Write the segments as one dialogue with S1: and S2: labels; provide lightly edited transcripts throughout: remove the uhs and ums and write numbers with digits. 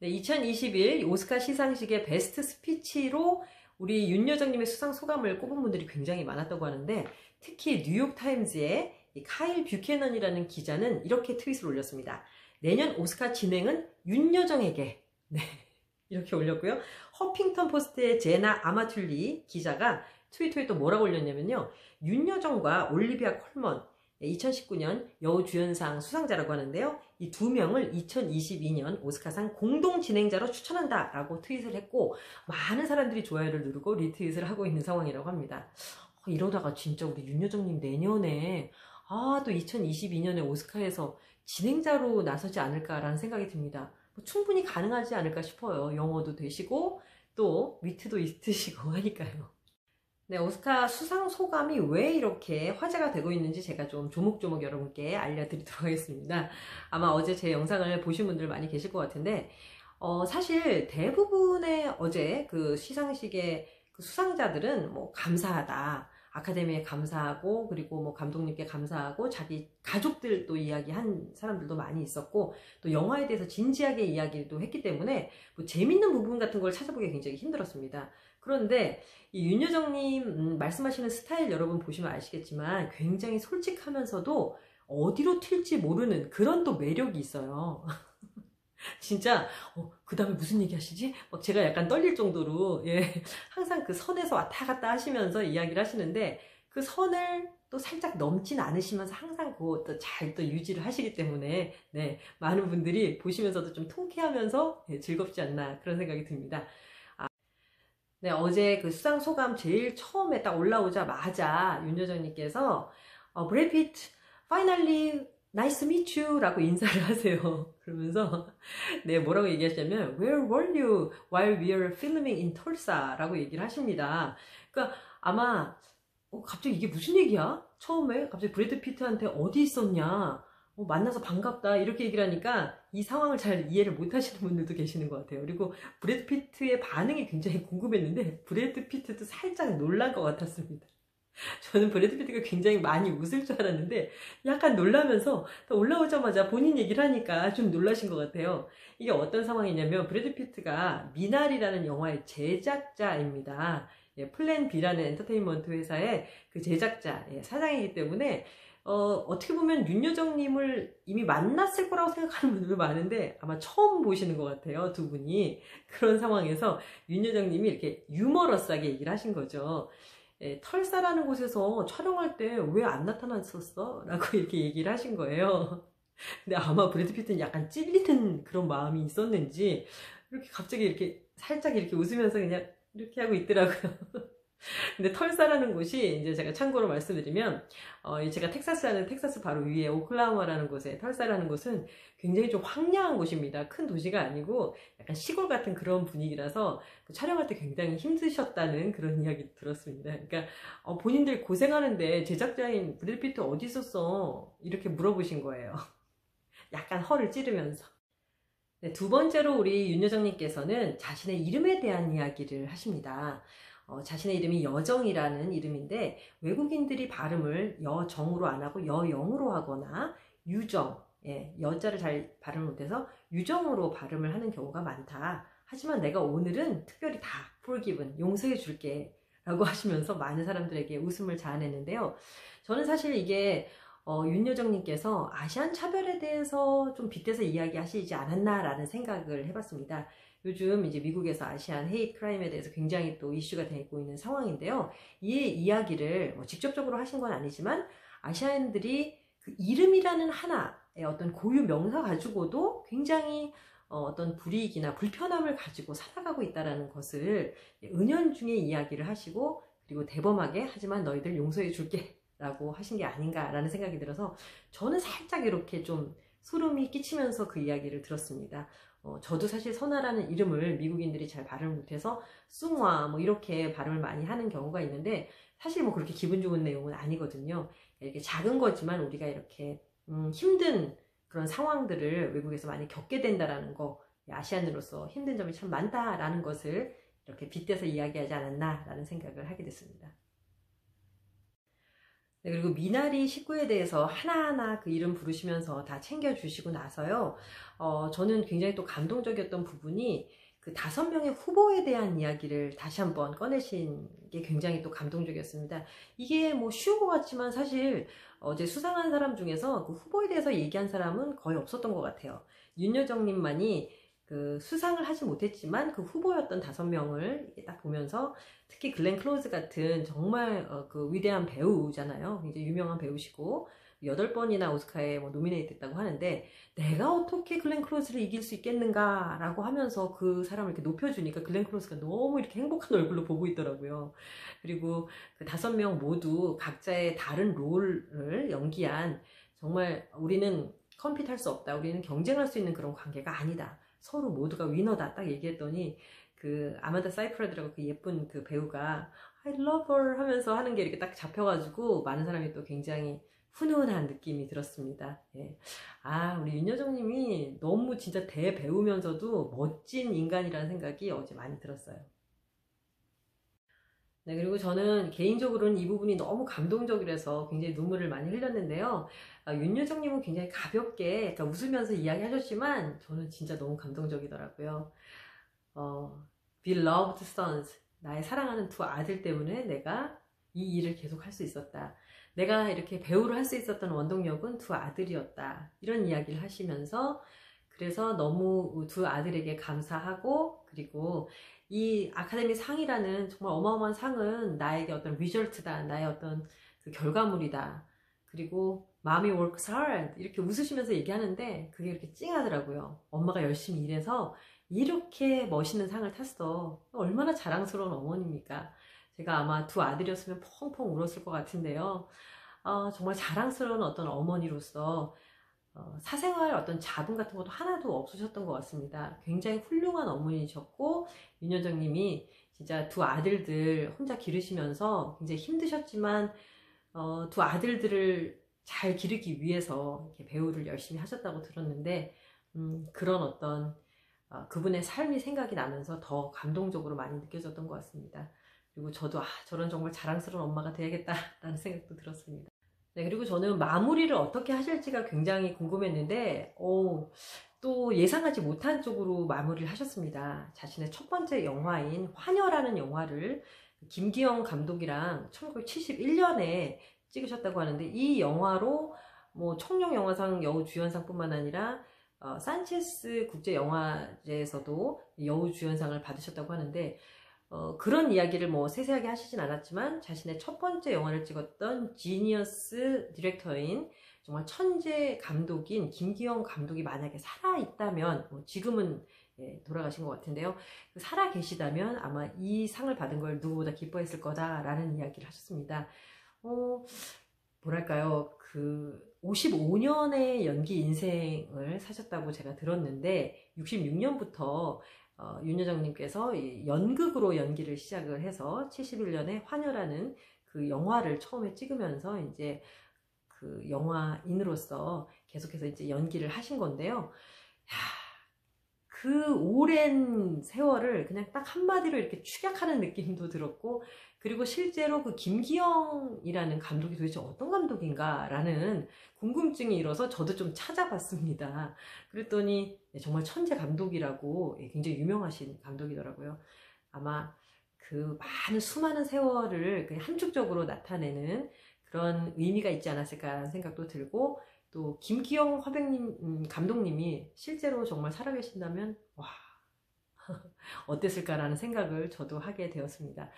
S1: 네, 2021 오스카 시상식의 베스트 스피치로 우리 윤여정님의 수상 소감을 꼽은 분들이 굉장히 많았다고 하는데, 특히 뉴욕타임즈의 카일 뷰캐넌이라는 기자는 이렇게 트윗을 올렸습니다. 내년 오스카 진행은 윤여정에게. 네, 이렇게 올렸고요. 허핑턴 포스트의 제나 아마툴리 기자가 트위터에 또 뭐라고 올렸냐면요. 윤여정과 올리비아 콜먼, 2019년 여우주연상 수상자라고 하는데요. 이 두 명을 2022년 오스카상 공동 진행자로 추천한다 라고 트윗을 했고, 많은 사람들이 좋아요를 누르고 리트윗을 하고 있는 상황이라고 합니다. 이러다가 진짜 우리 윤여정님 내년에 또 2022년에 오스카에서 진행자로 나서지 않을까라는 생각이 듭니다. 충분히 가능하지 않을까 싶어요. 영어도 되시고 또 위트도 있으시고 하니까요. 네, 오스카 수상 소감이 왜 이렇게 화제가 되고 있는지 제가 좀 조목조목 여러분께 알려드리도록 하겠습니다. 아마 어제 제 영상을 보신 분들 많이 계실 것 같은데, 사실 대부분의 어제 그 시상식의 그 수상자들은 뭐 감사하다, 아카데미에 감사하고, 그리고 뭐 감독님께 감사하고, 자기 가족들도 이야기한 사람들도 많이 있었고, 또 영화에 대해서 진지하게 이야기도 했기 때문에 뭐 재밌는 부분 같은 걸 찾아보기 굉장히 힘들었습니다. 그런데 이 윤여정님 말씀하시는 스타일 여러분 보시면 아시겠지만 굉장히 솔직하면서도 어디로 튈지 모르는 그런 또 매력이 있어요. 진짜 그 다음에 무슨 얘기 하시지? 제가 약간 떨릴 정도로, 예, 항상 그 선에서 왔다 갔다 하시면서 이야기를 하시는데, 그 선을 또 살짝 넘진 않으시면서 항상 그것도 잘 또 유지를 하시기 때문에, 네, 많은 분들이 보시면서도 좀 통쾌하면서, 예, 즐겁지 않나 그런 생각이 듭니다. 네, 어제 그 수상 소감 제일 처음에 딱 올라오자마자 윤여정님께서 브래드 피트, finally nice to meet you 라고 인사를 하세요. 그러면서 네, 뭐라고 얘기하시냐면 Where were you while we were filming in Tulsa? 라고 얘기를 하십니다. 그러니까 아마 갑자기 이게 무슨 얘기야? 처음에 갑자기 브래드 피트한테 어디 있었냐? 만나서 반갑다 이렇게 얘기를 하니까 이 상황을 잘 이해를 못 하시는 분들도 계시는 것 같아요. 그리고 브래드 피트의 반응이 굉장히 궁금했는데 브래드 피트도 살짝 놀란 것 같았습니다. 저는 브래드 피트가 굉장히 많이 웃을 줄 알았는데 약간 놀라면서 올라오자마자 본인 얘기를 하니까 좀 놀라신 것 같아요. 이게 어떤 상황이냐면 브래드 피트가 미나리라는 영화의 제작자입니다. 예, 플랜 B라는 엔터테인먼트 회사의 그 제작자, 예, 사장이기 때문에 어떻게 보면 윤여정님을 이미 만났을 거라고 생각하는 분들도 많은데 아마 처음 보시는 것 같아요, 두 분이. 그런 상황에서 윤여정님이 이렇게 유머러스하게 얘기를 하신 거죠. 예, 털사라는 곳에서 촬영할 때 왜 안 나타났었어? 라고 이렇게 얘기를 하신 거예요. 근데 아마 브래드 피트는 약간 찔리는 그런 마음이 있었는지 이렇게 갑자기 이렇게 살짝 이렇게 웃으면서 그냥 이렇게 하고 있더라고요. 근데 털사라는 곳이 이제 제가 참고로 말씀드리면 제가 텍사스 바로 위에 오클라호마라는 곳에 털사라는 곳은 굉장히 좀 황량한 곳입니다. 큰 도시가 아니고 약간 시골 같은 그런 분위기라서 촬영할 때 굉장히 힘드셨다는 그런 이야기 들었습니다. 그러니까 본인들 고생하는데 제작자인 브래드 피트 어디 있었어? 이렇게 물어보신 거예요. 약간 허를 찌르면서. 네, 두 번째로 우리 윤여정님께서는 자신의 이름에 대한 이야기를 하십니다. 자신의 이름이 여정이라는 이름인데 외국인들이 발음을 여정으로 안 하고 여영으로 하거나 유정, 예, 여자를 잘 발음을 못해서 유정으로 발음을 하는 경우가 많다. 하지만 내가 오늘은 특별히 다 forgiven, 용서해 줄게 라고 하시면서 많은 사람들에게 웃음을 자아냈는데요. 저는 사실 이게 윤여정님께서 아시안 차별에 대해서 좀 빗대서 이야기하시지 않았나라는 생각을 해봤습니다. 요즘 이제 미국에서 아시안 헤이트 크라임에 대해서 굉장히 또 이슈가 되고 있는 상황인데요. 이 이야기를 직접적으로 하신 건 아니지만 아시안들이 그 이름이라는 하나의 어떤 고유 명사 가지고도 굉장히 어떤 불이익이나 불편함을 가지고 살아가고 있다는 것을 은연중에 이야기를 하시고 그리고 대범하게 하지만 너희들 용서해 줄게 라고 하신 게 아닌가라는 생각이 들어서 저는 살짝 이렇게 좀 소름이 끼치면서 그 이야기를 들었습니다. 저도 사실 선아라는 이름을 미국인들이 잘 발음을 못해서 숭화 뭐 이렇게 발음을 많이 하는 경우가 있는데 사실 뭐 그렇게 기분 좋은 내용은 아니거든요. 이렇게 작은 거지만 우리가 이렇게 힘든 그런 상황들을 외국에서 많이 겪게 된다라는 거, 아시안으로서 힘든 점이 참 많다라는 것을 이렇게 빗대서 이야기하지 않았나라는 생각을 하게 됐습니다. 네, 그리고 미나리 식구에 대해서 하나하나 그 이름 부르시면서 다 챙겨주시고 나서요. 저는 굉장히 또 감동적이었던 부분이 그 5명의 후보에 대한 이야기를 다시 한번 꺼내신 게 굉장히 또 감동적이었습니다. 이게 뭐 쉬운 것 같지만 사실 어제 수상한 사람 중에서 그 후보에 대해서 얘기한 사람은 거의 없었던 것 같아요. 윤여정님만이 그 수상을 하지 못했지만 그 후보였던 5명을 딱 보면서 특히 글렌 클로즈 같은 정말 그 위대한 배우잖아요. 굉장히 유명한 배우시고 8번이나 오스카에 뭐 노미네이트 됐다고 하는데 내가 어떻게 글렌 클로즈를 이길 수 있겠는가 라고 하면서 그 사람을 이렇게 높여주니까 글렌 클로즈가 너무 이렇게 행복한 얼굴로 보고 있더라고요. 그리고 그 5명 모두 각자의 다른 롤을 연기한 정말 우리는 컴핏할 수 없다. 우리는 경쟁할 수 있는 그런 관계가 아니다. 서로 모두가 위너다 딱 얘기했더니 그 아만다 사이프러드라고 그 예쁜 그 배우가 I love her 하면서 하는 게 이렇게 딱 잡혀가지고 많은 사람이 또 굉장히 훈훈한 느낌이 들었습니다. 예. 우리 윤여정님이 너무 진짜 대배우면서도 멋진 인간이라는 생각이 어제 많이 들었어요. 네, 그리고 저는 개인적으로는 이 부분이 너무 감동적이라서 굉장히 눈물을 많이 흘렸는데요. 윤여정님은 굉장히 가볍게, 그러니까 웃으면서 이야기하셨지만 저는 진짜 너무 감동적이더라고요. Beloved sons, 나의 사랑하는 2 아들 때문에 내가 이 일을 계속 할 수 있었다. 내가 이렇게 배우를 할 수 있었던 원동력은 2 아들이었다. 이런 이야기를 하시면서 그래서 너무 2 아들에게 감사하고 그리고 이 아카데미 상이라는 정말 어마어마한 상은 나에게 어떤 리절트다. 나의 어떤 그 결과물이다. 그리고 Mommy works hard 이렇게 웃으시면서 얘기하는데 그게 이렇게 찡하더라고요. 엄마가 열심히 일해서 이렇게 멋있는 상을 탔어. 얼마나 자랑스러운 어머니입니까? 제가 아마 2 아들이었으면 펑펑 울었을 것 같은데요. 정말 자랑스러운 어떤 어머니로서 사생활 어떤 자분 같은 것도 하나도 없으셨던 것 같습니다. 굉장히 훌륭한 어머니셨고 윤여정님이 진짜 2 아들들 혼자 기르시면서 굉장히 힘드셨지만 2 아들들을 잘 기르기 위해서 이렇게 배우를 열심히 하셨다고 들었는데 그런 어떤 그분의 삶이 생각이 나면서 더 감동적으로 많이 느껴졌던 것 같습니다. 그리고 저도 저런 정말 자랑스러운 엄마가 돼야겠다라는 생각도 들었습니다. 네, 그리고 저는 마무리를 어떻게 하실지가 굉장히 궁금했는데 또 예상하지 못한 쪽으로 마무리를 하셨습니다. 자신의 첫 번째 영화인 화녀라는 영화를 김기영 감독이랑 1971년에 찍으셨다고 하는데 이 영화로 뭐 청룡영화상 여우주연상뿐만 아니라 산체스 국제영화제에서도 여우주연상을 받으셨다고 하는데 그런 이야기를 뭐 세세하게 하시진 않았지만 자신의 첫 번째 영화를 찍었던 지니어스 디렉터인 정말 천재 감독인 김기영 감독이 만약에 살아있다면 지금은 돌아가신 것 같은데요. 살아 계시다면 아마 이 상을 받은 걸 누구보다 기뻐했을 거다라는 이야기를 하셨습니다. 뭐랄까요, 그 55년의 연기 인생을 사셨다고 제가 들었는데 66년부터 윤여정님께서 연극으로 연기를 시작을 해서 71년에 화녀라는 그 영화를 처음에 찍으면서 이제 그 영화인으로서 계속해서 이제 연기를 하신 건데요. 그 오랜 세월을 그냥 딱 한마디로 이렇게 축약하는 느낌도 들었고 그리고 실제로 그 김기영이라는 감독이 도대체 어떤 감독인가 라는 궁금증이 일어서 저도 좀 찾아봤습니다. 그랬더니 정말 천재 감독이라고 굉장히 유명하신 감독이더라고요. 아마 그 많은 수많은 세월을 그냥 함축적으로 나타내는 그런 의미가 있지 않았을까라는 생각도 들고 또 김기영 화백님 감독님이 실제로 정말 살아계신다면 와 어땠을까라는 생각을 저도 하게 되었습니다.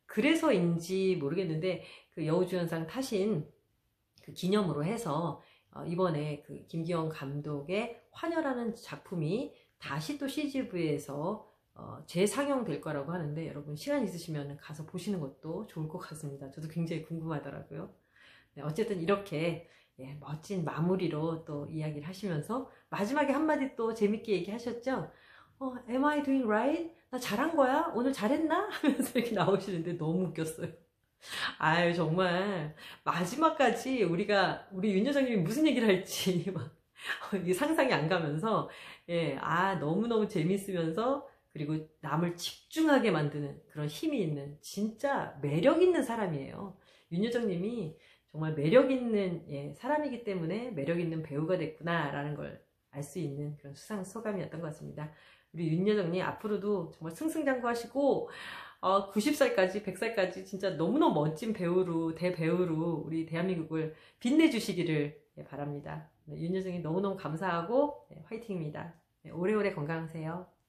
S1: 그래서인지 모르겠는데 그 여우주연상 타신 그 기념으로 해서 이번에 그 김기영 감독의 화녀라는 작품이 다시 또 CGV에서 재상영될 거라고 하는데 여러분 시간 있으시면 가서 보시는 것도 좋을 것 같습니다. 저도 굉장히 궁금하더라고요. 네, 어쨌든 이렇게 멋진 마무리로 또 이야기를 하시면서 마지막에 한마디 또 재밌게 얘기하셨죠? Am I doing right? 나 잘한 거야? 오늘 잘했나? 하면서 이렇게 나오시는데 너무 웃겼어요. 아유 정말 마지막까지 우리 윤여정님이 무슨 얘기를 할지 막 이게 상상이 안 가면서 너무너무 재밌으면서 그리고 남을 집중하게 만드는 그런 힘이 있는 진짜 매력 있는 사람이에요. 윤여정님이 정말 매력 있는 사람이기 때문에 매력 있는 배우가 됐구나라는 걸 알 수 있는 그런 수상 소감이었던 것 같습니다. 우리 윤여정님 앞으로도 정말 승승장구하시고 90살까지 100살까지 진짜 너무너무 멋진 배우로 대배우로 우리 대한민국을 빛내주시기를 바랍니다. 윤여정님 너무너무 감사하고 화이팅입니다. 오래오래 건강하세요.